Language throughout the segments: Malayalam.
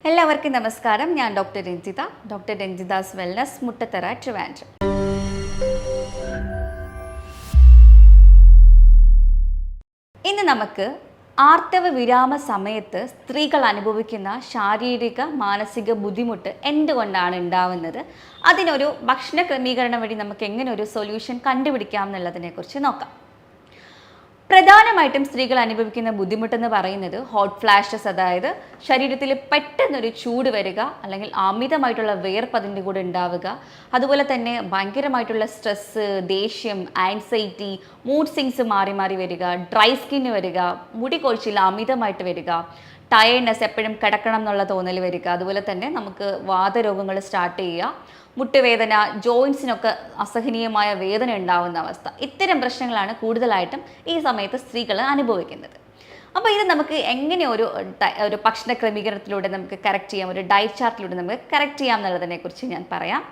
എല്ലാവർക്കും നമസ്കാരം. ഞാൻ doctor Ranjitha, doctor Ranjitha's wellness, Muttathara, Trivandrum. ഇന്ന് നമുക്ക് ആർത്തവ വിരാമ സമയത്ത് സ്ത്രീകൾ അനുഭവിക്കുന്ന ശാരീരിക മാനസിക ബുദ്ധിമുട്ട് എന്തുകൊണ്ടാണ് ഉണ്ടാവുന്നത്, അതിനൊരു ഭക്ഷണ ക്രമീകരണം വഴി നമുക്ക് എങ്ങനെ ഒരു സൊല്യൂഷൻ കണ്ടുപിടിക്കാം എന്നുള്ളതിനെക്കുറിച്ച് നോക്കാം. പ്രധാനമായിട്ടും സ്ത്രീകൾ അനുഭവിക്കുന്ന ബുദ്ധിമുട്ടെന്ന് പറയുന്നത് ഹോട്ട് ഫ്ലാഷസ്, അതായത് ശരീരത്തിൽ പെട്ടെന്നൊരു ചൂട് വരിക, അല്ലെങ്കിൽ അമിതമായിട്ടുള്ള വിയർപ്പ് അതിൻ്റെ കൂടെ ഉണ്ടാവുക, അതുപോലെ തന്നെ ഭയങ്കരമായിട്ടുള്ള സ്ട്രെസ്സ്, ദേഷ്യം, ആൻസൈറ്റി, മൂഡ് സ്വിങ്സ് മാറി മാറി വരിക, ഡ്രൈ സ്കിന്ന് വരിക, മുടി കൊഴിച്ചിൽ അമിതമായിട്ട് വരിക, ടയേർഡ്നെസ്, എപ്പോഴും കിടക്കണം എന്നുള്ള തോന്നൽ വരിക, അതുപോലെ തന്നെ നമുക്ക് വാതരോഗങ്ങൾ സ്റ്റാർട്ട് ചെയ്യുക, മുട്ടുവേദന, ജോയിൻസിനൊക്കെ അസഹനീയമായ വേദന ഉണ്ടാവുന്ന അവസ്ഥ. ഇത്തരം പ്രശ്നങ്ങളാണ് കൂടുതലായിട്ടും ഈ സമയത്ത് സ്ത്രീകൾ അനുഭവിക്കുന്നത്. അപ്പോൾ ഇത് നമുക്ക് എങ്ങനെ ഒരു ഭക്ഷണ ക്രമീകരണത്തിലൂടെ നമുക്ക് കറക്റ്റ് ചെയ്യാം, ഒരു ഡയറ്റ് ചാർട്ടിലൂടെ നമുക്ക് കറക്റ്റ് ചെയ്യാം എന്നുള്ളതിനെക്കുറിച്ച് ഞാൻ പറയാം.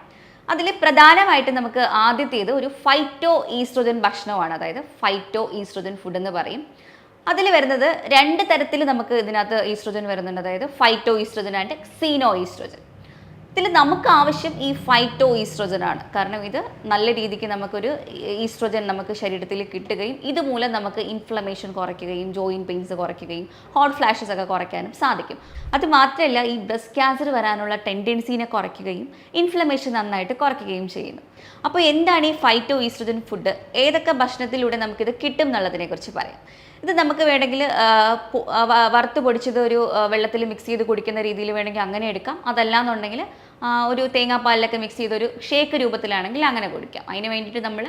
അതിൽ പ്രധാനമായിട്ട് നമുക്ക് ആദ്യത്തേത് ഒരു ഫൈറ്റോ ഈസ്ട്രോജൻ ഭക്ഷണമാണ്, അതായത് ഫൈറ്റോ ഈസ്ട്രോജൻ ഫുഡ് എന്ന് പറയും. അതിൽ വരുന്നത് രണ്ട് തരത്തിൽ നമുക്ക് ഇതിനകത്ത് ഈസ്ട്രോജൻ വരുന്നുണ്ട്, അതായത് ഫൈറ്റോ ഈസ്ട്രോജൻ ആൻഡ് സീനോ ഈസ്ട്രോജൻ. ഇതിൽ നമുക്ക് ആവശ്യം ഈ ഫൈറ്റോ ഈസ്ട്രോജൻ ആണ്. കാരണം ഇത് നല്ല രീതിക്ക് നമുക്കൊരു ഈസ്ട്രോജൻ നമുക്ക് ശരീരത്തിൽ കിട്ടുകയും ഇതുമൂലം നമുക്ക് ഇൻഫ്ലമേഷൻ കുറയ്ക്കുകയും ജോയിൻറ്റ് പെയിൻസ് കുറയ്ക്കുകയും ഹോട്ട് ഫ്ലാഷസ് ഒക്കെ കുറയ്ക്കാനും സാധിക്കും. അത് മാത്രമല്ല, ഈ ബ്രസ്റ്റ് ക്യാൻസർ വരാനുള്ള ടെൻഡൻസീനെ കുറയ്ക്കുകയും ഇൻഫ്ലമേഷൻ നന്നായിട്ട് കുറയ്ക്കുകയും ചെയ്യുന്നു. അപ്പോൾ എന്താണ് ഈ ഫൈറ്റോ ഈസ്ട്രോജൻ ഫുഡ്, ഏതൊക്കെ ഭക്ഷണത്തിലൂടെ നമുക്കിത് കിട്ടും എന്നുള്ളതിനെക്കുറിച്ച് പറയാം. ഇത് നമുക്ക് വേണമെങ്കിൽ വറുത്ത് പൊടിച്ചത് ഒരു വെള്ളത്തിൽ മിക്സ് ചെയ്ത് കുടിക്കുന്ന രീതിയിൽ വേണമെങ്കിൽ അങ്ങനെ എടുക്കാം. അതല്ലാന്നുണ്ടെങ്കിൽ ഒരു തേങ്ങാപ്പാലിലൊക്കെ മിക്സ് ചെയ്തൊരു ഷേക്ക് രൂപത്തിലാണെങ്കിൽ അങ്ങനെ കുടിക്കാം. അതിന് വേണ്ടിയിട്ട് നമ്മൾ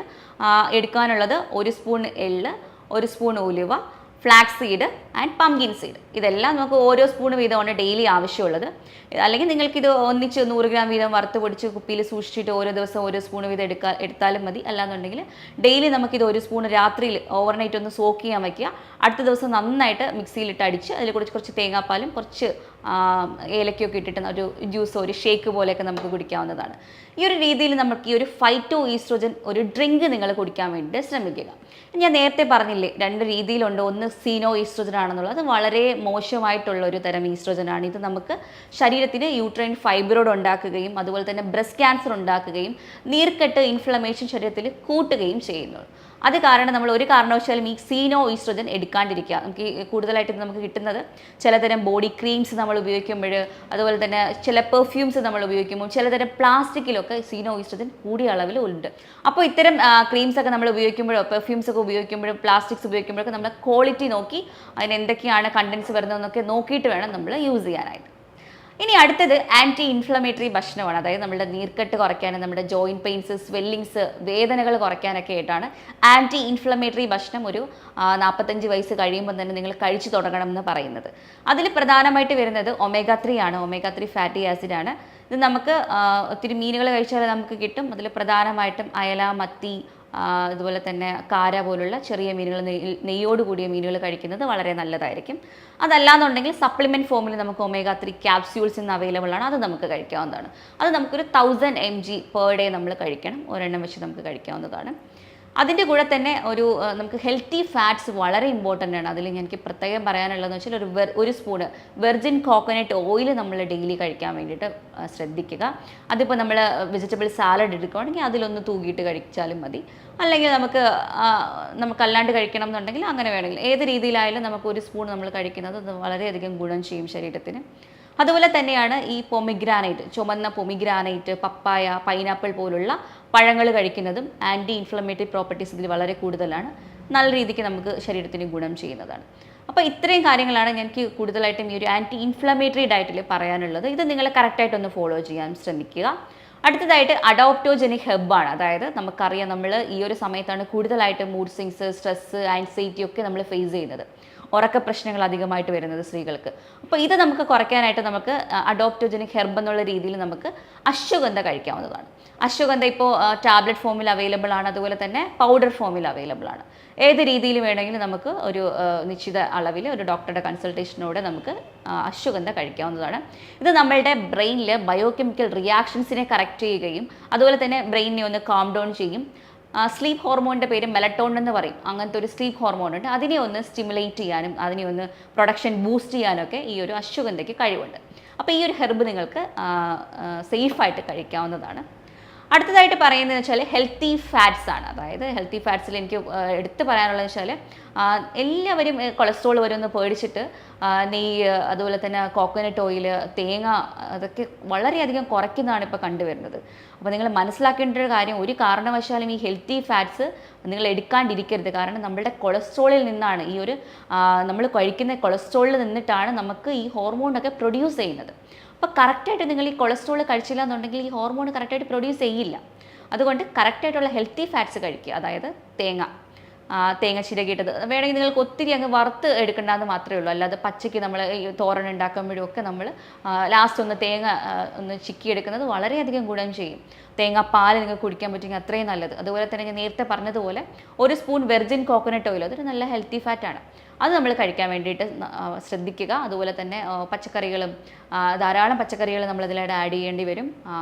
എടുക്കാനുള്ളത് 1 സ്പൂൺ എള്ള്, 1 സ്പൂൺ ഉലുവ, flax seed and pumpkin seed. ഇതെല്ലാം നമുക്ക് ഓരോ സ്പൂൺ വീതമാണ് ഡെയിലി ആവശ്യമുള്ളത്. അല്ലെങ്കിൽ നിങ്ങൾക്കിത് ഒന്നിച്ച് 100 ഗ്രാം വീതം വറുത്ത് പൊടിച്ച് കുപ്പിയിൽ സൂക്ഷിച്ചിട്ട് ഓരോ ദിവസം ഓരോ സ്പൂൺ വീതം എടുത്താലും മതി. അല്ലാന്നുണ്ടെങ്കിൽ ഡെയിലി നമുക്കിത് 1 സ്പൂൺ രാത്രിയിൽ ഓവർനൈറ്റ് ഒന്ന് സോക്ക് ചെയ്യാൻ വയ്ക്കുക. അടുത്ത ദിവസം നന്നായിട്ട് മിക്സിയിലിട്ട് അടിച്ച് അതിൽ കുറച്ച് തേങ്ങാപ്പാലും കുറച്ച് ഏലക്കൊക്കെ ഇട്ടിട്ട് ഒരു ജ്യൂസോ ഒരു ഷേക്ക് പോലെയൊക്കെ നമുക്ക് കുടിക്കാവുന്നതാണ്. ഈ ഒരു രീതിയിൽ നമുക്ക് ഈ ഒരു ഫൈറ്റോ ഈസ്ട്രോജൻ ഒരു ഡ്രിങ്ക് നിങ്ങൾ കുടിക്കാൻ വേണ്ടി ശ്രമിക്കുക. ഞാൻ നേരത്തെ പറഞ്ഞില്ലേ, 2 രീതിയിലുണ്ട്. ഒന്ന് സീനോ ഈസ്ട്രോജൻ ആണെന്നുള്ളത്. അത് വളരെ മോശമായിട്ടുള്ള ഒരു തരം ഈസ്ട്രോജൻ ആണ്. ഇത് നമുക്ക് ശരീരത്തിന് യൂട്രൈൻ ഫൈബ്രോയിഡ് ഉണ്ടാക്കുകയും അതുപോലെ തന്നെ ബ്രസ്റ്റ് ക്യാൻസർ ഉണ്ടാക്കുകയും നീർക്കെട്ട്, ഇൻഫ്ലമേഷൻ ശരീരത്തിൽ കൂട്ടുകയും ചെയ്യുന്നു. അത് കാരണം നമ്മൾ ഒരു കാരണവശാലും ഈ സീനോ ഈസ്ട്രോജൻ എടുക്കാണ്ടിരിക്കുക. നമുക്ക് കൂടുതലായിട്ട് നമുക്ക് കിട്ടുന്നത് ചിലതരം ബോഡി ക്രീംസ് നമ്മൾ ഉപയോഗിക്കുമ്പോൾ, അതുപോലെ തന്നെ ചില പെർഫ്യൂംസ് നമ്മൾ ഉപയോഗിക്കുമ്പോൾ, ചിലതരം പ്ലാസ്റ്റിക്കിലൊക്കെ സീനോ ഈസ്ട്രോജൻ കൂടിയ അളവിൽ ഉണ്ട്. അപ്പോൾ ഇത്തരം ക്രീംസ് ഒക്കെ നമ്മൾ ഉപയോഗിക്കുമ്പോഴോ പെർഫ്യൂംസ് ഒക്കെ ഉപയോഗിക്കുമ്പോഴും പ്ലാസ്റ്റിക്സ് ഉപയോഗിക്കുമ്പോഴൊക്കെ നമ്മൾ ക്വാളിറ്റി നോക്കി അതിന് എന്തൊക്കെയാണ് കണ്ടൻസ് വരുന്നതെന്നൊക്കെ നോക്കിയിട്ട് വേണം നമ്മൾ യൂസ് ചെയ്യാനായിട്ട്. ഇനി അടുത്തത് ആൻറ്റി ഇൻഫ്ലമേറ്ററി ഭക്ഷണമാണ്. അതായത് നമ്മുടെ നീർക്കെട്ട് കുറയ്ക്കാനും നമ്മുടെ ജോയിൻറ്റ് പെയിൻസ്, സ്വെല്ലിങ്സ്, വേദനകൾ കുറയ്ക്കാനൊക്കെ ആയിട്ടാണ് ആൻറ്റി ഇൻഫ്ലമേറ്ററി ഭക്ഷണം ഒരു 45 വയസ്സ് കഴിയുമ്പോൾ തന്നെ നിങ്ങൾ കഴിച്ചു തുടങ്ങണം എന്ന് പറയുന്നത്. അതിൽ പ്രധാനമായിട്ട് വരുന്നത് omega-3 ആണ്. omega-3 fatty ആസിഡാണ്. ഇത് നമുക്ക് ഒത്തിരി മീനുകൾ കഴിച്ചാൽ നമുക്ക് കിട്ടും. അതിൽ പ്രധാനമായിട്ടും അയല, മത്തി, അതുപോലെ തന്നെ കാര പോലുള്ള ചെറിയ മീനുകൾ, നെയ്യോട് കൂടിയ മീനുകൾ കഴിക്കുന്നത് വളരെ നല്ലതായിരിക്കും. അതല്ലാന്നുണ്ടെങ്കിൽ സപ്ലിമെൻറ്റ് ഫോമിൽ നമുക്ക് omega-3 ക്യാപ്സ്യൂൾസ് ഇന്ന് അവൈലബിൾ ആണ്. അത് നമുക്ക് കഴിക്കാവുന്നതാണ്. അത് നമുക്കൊരു 1000 mg പെർ ഡേ നമ്മൾ കഴിക്കണം. ഒരെണ്ണം വെച്ച് നമുക്ക് കഴിക്കാവുന്നതാണ്. അതിൻ്റെ കൂടെ തന്നെ നമുക്ക് ഹെൽത്തി ഫാറ്റ്സ് വളരെ ഇമ്പോർട്ടൻ്റ് ആണ്. അതിൽ എനിക്ക് പ്രത്യേകം പറയാനുള്ളതെന്ന് വെച്ചാൽ ഒരു സ്പൂണ് വെർജിൻ കോക്കനട്ട് ഓയിൽ നമ്മൾ ഡെയിലി കഴിക്കാൻ വേണ്ടിയിട്ട് ശ്രദ്ധിക്കുക. അതിപ്പോൾ നമ്മൾ വെജിറ്റബിൾ സാലഡ് എടുക്കുകയാണെങ്കിൽ അതിലൊന്ന് തൂക്കിയിട്ട് കഴിച്ചാലും മതി. അല്ലെങ്കിൽ നമുക്കല്ലാണ്ട് കഴിക്കണം എന്നുണ്ടെങ്കിൽ അങ്ങനെ വേണമെങ്കിൽ ഏത് രീതിയിലായാലും നമുക്ക് 1 സ്പൂൺ നമ്മൾ കഴിക്കുന്നത് അത് വളരെയധികം ഗുണം ചെയ്യും ശരീരത്തിന്. അതുപോലെ തന്നെയാണ് ഈ പൊമിഗ്രാനൈറ്റ്, ചുമന്ന പൊമിഗ്രാനൈറ്റ്, പപ്പായ, പൈനാപ്പിൾ പോലുള്ള പഴങ്ങൾ കഴിക്കുന്നതും ആൻറ്റി ഇൻഫ്ലമേറ്ററി പ്രോപ്പർട്ടീസ് ഇതിൽ വളരെ കൂടുതലാണ്. നല്ല രീതിക്ക് നമുക്ക് ശരീരത്തിന് ഗുണം ചെയ്യുന്നതാണ്. അപ്പോൾ ഇത്രയും കാര്യങ്ങളാണ് എനിക്ക് കൂടുതലായിട്ടും ഈ ഒരു ആൻറ്റി ഇൻഫ്ലമേറ്ററി ഡയറ്റിൽ പറയാനുള്ളത്. ഇത് നിങ്ങൾ കറക്റ്റായിട്ടൊന്ന് ഫോളോ ചെയ്യാൻ ശ്രമിക്കുക. അടുത്തതായിട്ട് അഡോപ്റ്റോജനിക് ഹെർബാണ്. അതായത് നമുക്കറിയാം, നമ്മൾ ഈ ഒരു സമയത്താണ് കൂടുതലായിട്ട് മൂഡ് സ്വിങ്സ്, സ്ട്രെസ്സ്, ആൻസൈറ്റി ഒക്കെ നമ്മൾ ഫേസ് ചെയ്യുന്നത്. ഉറക്ക പ്രശ്നങ്ങൾ അധികമായിട്ട് വരുന്നത് സ്ത്രീകൾക്ക്. അപ്പോൾ ഇത് നമുക്ക് കുറയ്ക്കാനായിട്ട് നമുക്ക് അഡോപ്റ്റോജനിക് ഹെർബ് എന്നുള്ള രീതിയിൽ നമുക്ക് അശ്വഗന്ധ കഴിക്കാവുന്നതാണ്. അശ്വഗന്ധ ഇപ്പോൾ ടാബ്ലറ്റ് ഫോമിൽ അവൈലബിൾ ആണ്, അതുപോലെ തന്നെ പൗഡർ ഫോമിൽ അവൈലബിൾ ആണ്. ഏത് രീതിയിൽ വേണമെങ്കിലും നമുക്ക് ഒരു നിശ്ചിത അളവിൽ ഒരു ഡോക്ടറുടെ കൺസൾട്ടേഷനോടെ നമുക്ക് അശ്വഗന്ധ കഴിക്കാവുന്നതാണ്. ഇത് നമ്മളുടെ ബ്രെയിനിൽ ബയോകെമിക്കൽ റിയാക്ഷൻസിനെ കറക്റ്റ് ചെയ്യുകയും അതുപോലെ തന്നെ ബ്രെയിനിനെ ഒന്ന് കാം ഡൗൺ ചെയ്യും. സ്ലീപ്പ് ഹോർമോണിൻ്റെ പേര് മെലറ്റോണിൻ എന്ന് പറയും. അങ്ങനത്തെ ഒരു സ്ലീപ്പ് ഹോർമോൺ ഉണ്ട്. അതിനെ ഒന്ന് സ്റ്റിമുലേറ്റ് ചെയ്യാനും അതിനെ ഒന്ന് പ്രൊഡക്ഷൻ ബൂസ്റ്റ് ചെയ്യാനൊക്കെ ഈ ഒരു അശ്വഗന്ധയ്ക്ക് കഴിവുണ്ട്. അപ്പോൾ ഈ ഒരു ഹെർബ് നിങ്ങൾക്ക് സേഫായിട്ട് കഴിക്കാവുന്നതാണ്. അടുത്തതായിട്ട് പറയുന്നത് വെച്ചാൽ ഹെൽത്തി ഫാറ്റ്സ് ആണ്. അതായത് ഹെൽത്തി ഫാറ്റ്സിൽ എനിക്ക് എടുത്തു പറയാനുള്ളത് വെച്ചാൽ എല്ലാവരും കൊളസ്ട്രോൾ വരുമെന്ന് പേടിച്ചിട്ട് നെയ്യ്, അതുപോലെ തന്നെ കോക്കനട്ട് ഓയിൽ, തേങ്ങ, അതൊക്കെ വളരെയധികം കുറയ്ക്കുന്നതാണ് ഇപ്പോൾ കണ്ടുവരുന്നത്. അപ്പോൾ നിങ്ങൾ മനസ്സിലാക്കേണ്ട ഒരു കാര്യം, ഒരു കാരണവശാലും ഈ ഹെൽത്തി ഫാറ്റ്സ് നിങ്ങൾ എടുക്കാണ്ടിരിക്കരുത്. കാരണം നമ്മുടെ കൊളസ്ട്രോളിൽ നിന്നാണ് ഈ ഒരു നമ്മൾ കഴിക്കുന്ന കൊളസ്ട്രോളിൽ നിന്നിട്ടാണ് നമുക്ക് ഈ ഹോർമോണൊക്കെ പ്രൊഡ്യൂസ് ചെയ്യുന്നത്. അപ്പോൾ കറക്റ്റായിട്ട് നിങ്ങൾ ഈ കൊളസ്ട്രോൾ കഴിച്ചില്ല എന്നുണ്ടെങ്കിൽ ഈ ഹോർമോൺ കറക്റ്റായിട്ട് പ്രൊഡ്യൂസ് ചെയ്യില്ല. അതുകൊണ്ട് കറക്റ്റായിട്ടുള്ള ഹെൽത്തി ഫാറ്റ്സ് കഴിക്കുക. അതായത് തേങ്ങ ചിരകിയിട്ടത് വേണമെങ്കിൽ നിങ്ങൾക്ക് ഒത്തിരി അങ്ങ് വറുത്ത് എടുക്കേണ്ടതെന്ന് മാത്രമേ ഉള്ളൂ. അല്ലാതെ പച്ചയ്ക്ക് നമ്മൾ ഈ തോരൻ ഉണ്ടാക്കുമ്പോഴും ഒക്കെ നമ്മൾ ലാസ്റ്റ് ഒന്ന് തേങ്ങ ഒന്ന് ചിക്കിയെടുക്കുന്നത് വളരെയധികം ഗുണം ചെയ്യും. തേങ്ങാപ്പാൽ നിങ്ങൾക്ക് കുടിക്കാൻ പറ്റുമെങ്കിൽ അത്രയും നല്ലത്. അതുപോലെ തന്നെ ഞാൻ നേരത്തെ പറഞ്ഞതുപോലെ 1 സ്പൂൺ വെർജിൻ കോക്കനട്ട് ഓയിൽ, അതൊരു നല്ല ഹെൽത്തി ഫാറ്റാണ്. അത് നമ്മൾ കഴിക്കാൻ വേണ്ടിയിട്ട് ശ്രദ്ധിക്കുക. അതുപോലെ തന്നെ പച്ചക്കറികളും ധാരാളം പച്ചക്കറികൾ നമ്മളതിലായിട്ട് ആഡ് ചെയ്യേണ്ടി വരും.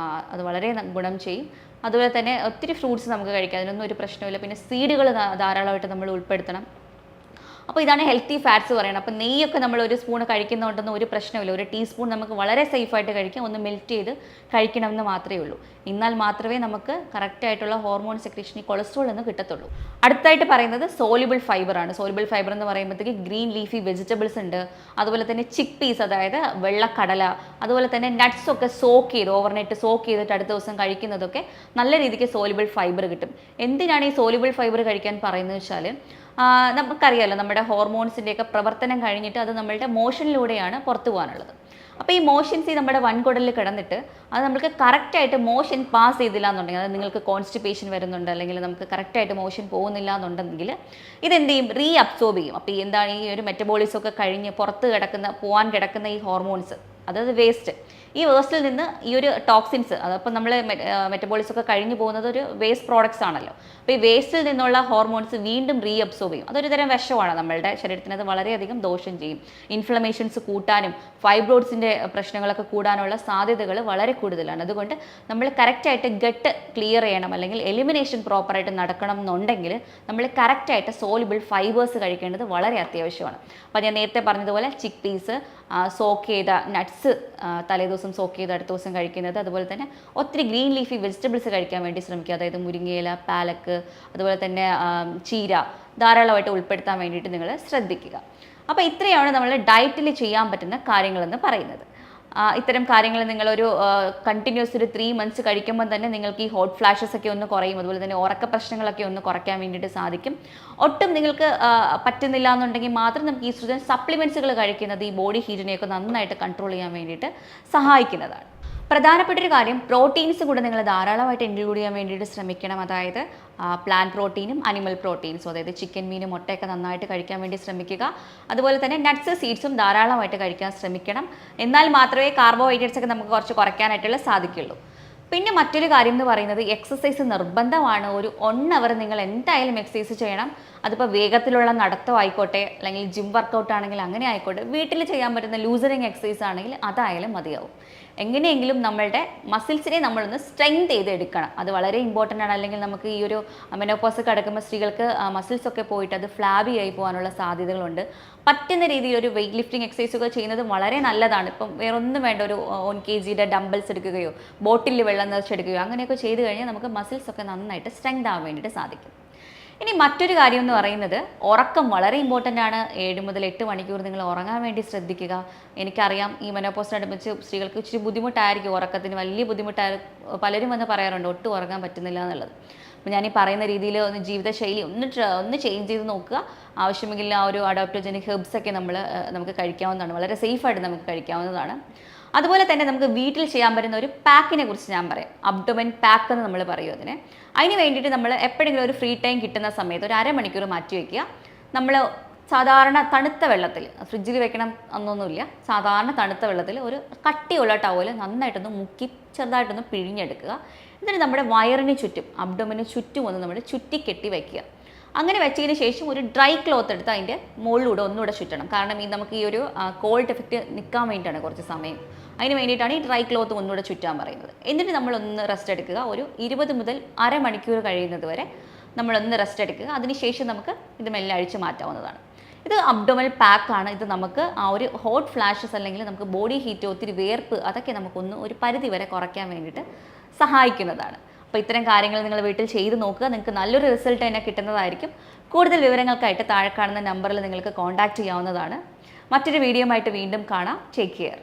അത് വളരെ ഗുണം ചെയ്യും. അതുപോലെ തന്നെ ഒത്തിരി ഫ്രൂട്ട്സ് നമുക്ക് കഴിക്കാം, അതിനൊന്നും ഒരു പ്രശ്നമില്ല. പിന്നെ സീഡുകൾ ധാരാളമായിട്ട് നമ്മൾ ഉൾപ്പെടുത്തണം. അപ്പോൾ ഇതാണ് ഹെൽത്തി ഫാറ്റ്സ് പറയുന്നത്. അപ്പോൾ നെയ്യൊക്കെ നമ്മൾ 1 സ്പൂൺ കഴിക്കുന്നതുകൊണ്ടൊന്നും ഒരു പ്രശ്നമില്ല. 1 ടീസ്പൂൺ നമുക്ക് വളരെ സേഫായിട്ട് കഴിക്കാം. ഒന്ന് മെൽറ്റ് ചെയ്ത് കഴിക്കണമെന്ന് മാത്രമേ ഉള്ളൂ. എന്നാൽ മാത്രമേ നമുക്ക് കറക്റ്റായിട്ടുള്ള ഹോർമോൺ സെക്രീഷൻ, ഈ കൊളസ്ട്രോൾ എന്ന് കിട്ടത്തുള്ളൂ. അടുത്തായിട്ട് പറയുന്നത് സോലുബിൾ ഫൈബർ ആണ്. സോലുബിൾ ഫൈബർ എന്ന് പറയുമ്പോഴത്തേക്ക് ഗ്രീൻ ലീഫി വെജിറ്റബിൾസ് ഉണ്ട്. അതുപോലെ തന്നെ ചിക്ക് പീസ്, അതായത് വെള്ളക്കടല, അതുപോലെ തന്നെ നട്ട്സ് ഒക്കെ ഓവർനൈറ്റ് സോക്ക് ചെയ്തിട്ട് അടുത്ത ദിവസം കഴിക്കുന്നതൊക്കെ നല്ല രീതിക്ക് സോലുബിൾ ഫൈബർ കിട്ടും. എന്തിനാണ് ഈ സോലുബിൾ ഫൈബർ കഴിക്കാൻ പറയുന്നത് വെച്ചാൽ, നമുക്കറിയാമല്ലോ നമ്മുടെ ഹോർമോൺസിൻ്റെയൊക്കെ പ്രവർത്തനം കഴിഞ്ഞിട്ട് അത് നമ്മളുടെ മോഷനിലൂടെയാണ് പുറത്തു പോകാനുള്ളത്. അപ്പോൾ ഈ മോഷൻസ് നമ്മുടെ വൻകുടലിൽ കിടന്നിട്ട് അത് നമുക്ക് കറക്റ്റായിട്ട് മോഷൻ പാസ് ചെയ്തില്ല എന്നുണ്ടെങ്കിൽ, അത് നിങ്ങൾക്ക് കോൺസ്റ്റിപ്പേഷൻ വരുന്നുണ്ട്, അല്ലെങ്കിൽ നമുക്ക് കറക്റ്റായിട്ട് മോഷൻ പോകുന്നില്ല എന്നുണ്ടെങ്കിൽ ഇതെന്ത് ചെയ്യും, അബ്സോർബ് ചെയ്യും. അപ്പോൾ എന്താണ് ഈ ഒരു മെറ്റബോളിസം ഒക്കെ കഴിഞ്ഞ് പുറത്ത് പോകാൻ കിടക്കുന്ന ഈ ഹോർമോൺസ്, അതായത് ഈ വേസ്റ്റിൽ നിന്ന് ഈ ഒരു ടോക്സിൻസ്, അതപ്പോൾ നമ്മൾ മെറ്റബോളിസം ഒക്കെ കഴിഞ്ഞു പോകുന്നത് ഒരു വേസ്റ്റ് പ്രോഡക്ട്സ് ആണല്ലോ. അപ്പോൾ ഈ വേസ്റ്റിൽ നിന്നുള്ള ഹോർമോൺസ് വീണ്ടും അബ്സോർബ് ചെയ്യും. അതൊരു തരം വിഷമാണ് നമ്മളുടെ ശരീരത്തിന്. അത് വളരെയധികം ദോഷം ചെയ്യും. ഇൻഫ്ലമേഷൻസ് കൂട്ടാനും ഫൈബ്രോയിഡ്സിൻ്റെ പ്രശ്നങ്ങളൊക്കെ കൂടാനുള്ള സാധ്യതകൾ വളരെ കൂടുതലാണ്. അതുകൊണ്ട് നമ്മൾ കറക്റ്റായിട്ട് ഗട്ട് ക്ലിയർ ചെയ്യണം, അല്ലെങ്കിൽ എലിമിനേഷൻ പ്രോപ്പറായിട്ട് നടക്കണം എന്നുണ്ടെങ്കിൽ നമ്മൾ കറക്റ്റായിട്ട് സോലുബിൾ ഫൈബേഴ്സ് കഴിക്കേണ്ടത് വളരെ അത്യാവശ്യമാണ്. അപ്പോൾ ഞാൻ നേരത്തെ പറഞ്ഞതുപോലെ ചിക്ക് പീസ്, സോക്ക് ചെയ്ത നട്ട്സ് തലേദിവസം സോക്ക് ചെയ്ത് അടുത്ത ദിവസം കഴിക്കുന്നത്, അതുപോലെ തന്നെ ഒത്തിരി ഗ്രീൻ ലീഫി വെജിറ്റബിൾസ് കഴിക്കാൻ വേണ്ടി ശ്രമിക്കുക. അതായത് മുരിങ്ങയില, പാലക്ക്, അതുപോലെ തന്നെ ചീര ധാരാളമായിട്ട് ഉൾപ്പെടുത്താൻ വേണ്ടിയിട്ട് നിങ്ങൾ ശ്രദ്ധിക്കുക. അപ്പോൾ ഇത്രയാണ് നമ്മൾ ഡയറ്റിൽ ചെയ്യാൻ പറ്റുന്ന കാര്യങ്ങളെന്ന് പറയുന്നത്. ഇത്തരം കാര്യങ്ങൾ നിങ്ങളൊരു കണ്ടിന്യൂസ് ഒരു 3 months കഴിക്കുമ്പോൾ തന്നെ നിങ്ങൾക്ക് ഈ ഹോട്ട് ഫ്ലാഷസ് ഒക്കെ ഒന്ന് കുറയും. അതുപോലെ തന്നെ ഉറക്ക പ്രശ്നങ്ങളൊക്കെ ഒന്ന് കുറയ്ക്കാൻ വേണ്ടിയിട്ട് സാധിക്കും. ഒട്ടും നിങ്ങൾക്ക് പറ്റുന്നില്ല എന്നുണ്ടെങ്കിൽ മാത്രം നമുക്ക് ഈസ്ട്രോജൻ സപ്ലിമെൻറ്റ്സുകൾ കഴിക്കുന്നത് ഈ ബോഡി ഹീറ്റിനെയൊക്കെ നന്നായിട്ട് കൺട്രോൾ ചെയ്യാൻ വേണ്ടിയിട്ട് സഹായിക്കുന്നതാണ്. പ്രധാനപ്പെട്ട ഒരു കാര്യം, പ്രോട്ടീൻസ് കൂടെ നിങ്ങൾ ധാരാളമായിട്ട് ഇൻക്ലൂഡ് ചെയ്യാൻ വേണ്ടിയിട്ട് ശ്രമിക്കണം. അതായത് പ്ലാന്റ് പ്രോട്ടീനും അനിമൽ പ്രോട്ടീൻസും, അതായത് ചിക്കൻ, മീനും, മുട്ടയൊക്കെ നന്നായിട്ട് കഴിക്കാൻ വേണ്ടി ശ്രമിക്കുക. അതുപോലെ തന്നെ നട്ട്സ്, സീഡ്സും ധാരാളമായിട്ട് കഴിക്കാൻ ശ്രമിക്കണം. എന്നാൽ മാത്രമേ കാർബോഹൈഡ്രേറ്റ്സ് ഒക്കെ നമുക്ക് കുറച്ച് കുറയ്ക്കാനായിട്ടുള്ള സാധിക്കുള്ളൂ. പിന്നെ മറ്റൊരു കാര്യം എന്ന് പറയുന്നത്, എക്സസൈസ് നിർബന്ധമാണ്. ഒരു 1 hour നിങ്ങൾ എന്തായാലും എക്സസൈസ് ചെയ്യണം. അതിപ്പോൾ വേഗത്തിലുള്ള നടത്തം ആയിക്കോട്ടെ, അല്ലെങ്കിൽ ജിം വർക്കൗട്ട് ആണെങ്കിൽ അങ്ങനെ ആയിക്കോട്ടെ, വീട്ടിൽ ചെയ്യാൻ പറ്റുന്ന ലൂസറിങ് എക്സസൈസ് ആണെങ്കിൽ അതായാലും മതിയാവും. എങ്ങനെയെങ്കിലും നമ്മളുടെ മസിൽസിനെ നമ്മളൊന്ന് സ്ട്രെങ്ത് ചെയ്തെടുക്കണം. അത് വളരെ ഇമ്പോർട്ടൻ്റ് ആണ്. അല്ലെങ്കിൽ നമുക്ക് ഈ ഒരു മെനോപോസ് കിടക്കുമ്പോൾ സ്ത്രീകൾക്ക് മസിൽസ് ഒക്കെ പോയിട്ട് അത് ഫ്ലാബി ആയി പോകാനുള്ള സാധ്യതകളുണ്ട്. പറ്റുന്ന രീതിയിൽ ഒരു വെയിറ്റ് ലിഫ്റ്റിംഗ് എക്സസൈസുകൾ ചെയ്യുന്നത് വളരെ നല്ലതാണ്. ഇപ്പം വേറൊന്നും വേണ്ട, ഒരു 1 kg ഡംബിൾസ് എടുക്കുകയോ ബോട്ടിൽ വെള്ളം നിറച്ചെടുക്കുകയോ അങ്ങനെയൊക്കെ ചെയ്ത് കഴിഞ്ഞാൽ നമുക്ക് മസിൽസ് ഒക്കെ നന്നായിട്ട് സ്ട്രെങ്ത് ആവാൻ വേണ്ടിയിട്ട് സാധിക്കും. ഇനി മറ്റൊരു കാര്യം എന്ന് പറയുന്നത്, ഉറക്കം വളരെ ഇമ്പോർട്ടൻ്റ് ആണ്. 7 മുതൽ 8 മണിക്കൂർ നിങ്ങൾ ഉറങ്ങാൻ വേണ്ടി ശ്രദ്ധിക്കുക. എനിക്കറിയാം ഈ മെനോപോസിനടുപ്പിച്ച് സ്ത്രീകൾക്ക് ഇച്ചിരി ബുദ്ധിമുട്ടായിരിക്കും, ഉറക്കത്തിന് വലിയ ബുദ്ധിമുട്ടായിരിക്കും. പലരും വന്ന് പറയാറുണ്ട് ഒട്ടും ഉറങ്ങാൻ പറ്റുന്നില്ല എന്നുള്ളത്. അപ്പോൾ ഞാൻ ഈ പറയുന്ന രീതിയിൽ ഒന്ന് ജീവിതശൈലി ഒന്ന് ചേഞ്ച് ചെയ്ത് നോക്കുക. ആവശ്യമെങ്കിൽ ആ ഒരു അഡോപ്റ്റോജനിക് ഹെർബ്സ് ഒക്കെ നമുക്ക് കഴിക്കാവുന്നതാണ്. വളരെ സേഫായിട്ട് നമുക്ക് കഴിക്കാവുന്നതാണ്. അതുപോലെ തന്നെ നമുക്ക് വീട്ടിൽ ചെയ്യാൻ പറ്റുന്ന ഒരു പാക്കിനെ കുറിച്ച് ഞാൻ പറയാം. അബ്ഡോമൻ പാക്ക് എന്ന് നമ്മൾ പറയും അതിന്. അതിന് വേണ്ടിയിട്ട് നമ്മൾ എപ്പോഴെങ്കിലും ഒരു ഫ്രീ ടൈം കിട്ടുന്ന സമയത്ത് ഒരു അരമണിക്കൂർ മാറ്റി വയ്ക്കുക. നമ്മൾ സാധാരണ തണുത്ത വെള്ളത്തിൽ, ഫ്രിഡ്ജിൽ വെക്കണം എന്നൊന്നുമില്ല, സാധാരണ തണുത്ത വെള്ളത്തിൽ ഒരു കട്ടിയുള്ള ടവൽ നന്നായിട്ടൊന്ന് മുക്കി ചെറുതായിട്ടൊന്ന് പിഴിഞ്ഞെടുക്കുക. എന്നിട്ട് നമ്മുടെ വയറിന് ചുറ്റും, അബ്ഡോമന് ചുറ്റും ഒന്ന് നമ്മൾ ചുറ്റിക്കെട്ടി വയ്ക്കുക. അങ്ങനെ വെച്ചതിന് ശേഷം ഒരു ഡ്രൈ ക്ലോത്ത് എടുത്ത് അതിൻ്റെ മുകളിലൂടെ ഒന്നുകൂടെ ചുറ്റണം. കാരണം നമുക്ക് ഈ ഒരു കോൾഡ് എഫക്റ്റ് നിൽക്കാൻ വേണ്ടിയിട്ടാണ് കുറച്ച് സമയം. അതിന് വേണ്ടിയിട്ടാണ് ഈ ഡ്രൈ ക്ലോത്ത് ഒന്നുകൂടെ ചുറ്റാൻ പറയുന്നത്. എന്നിട്ട് നമ്മളൊന്ന് റെസ്റ്റ് എടുക്കുക. ഒരു 20 മുതൽ അരമണിക്കൂർ കഴിയുന്നത് വരെ നമ്മളൊന്ന് റെസ്റ്റ് എടുക്കുക. അതിനുശേഷം നമുക്ക് ഇത് മെല്ലെ അഴിച്ച് മാറ്റാവുന്നതാണ്. ഇത് അബ്ഡോമൽ പാക്കാണ്. ഇത് നമുക്ക് ആ ഒരു ഹോട്ട് ഫ്ലാഷസ് അല്ലെങ്കിൽ നമുക്ക് ബോഡി ഹീറ്റ്, ഒത്തിരി വേർപ്പ്, അതൊക്കെ നമുക്കൊന്ന് ഒരു പരിധി വരെ കുറയ്ക്കാൻ വേണ്ടിയിട്ട് സഹായിക്കുന്നതാണ്. അപ്പോൾ ഇത്തരം കാര്യങ്ങൾ നിങ്ങൾ വീട്ടിൽ ചെയ്ത് നോക്കുക. നിങ്ങൾക്ക് നല്ലൊരു റിസൾട്ട് തന്നെ കിട്ടുന്നതായിരിക്കും. കൂടുതൽ വിവരങ്ങൾക്കായിട്ട് താഴെ കാണുന്ന നമ്പറിൽ നിങ്ങൾക്ക് കോൺടാക്റ്റ് ചെയ്യാവുന്നതാണ്. മറ്റൊരു വീഡിയോ ആയിട്ട് വീണ്ടും കാണാം. Take care.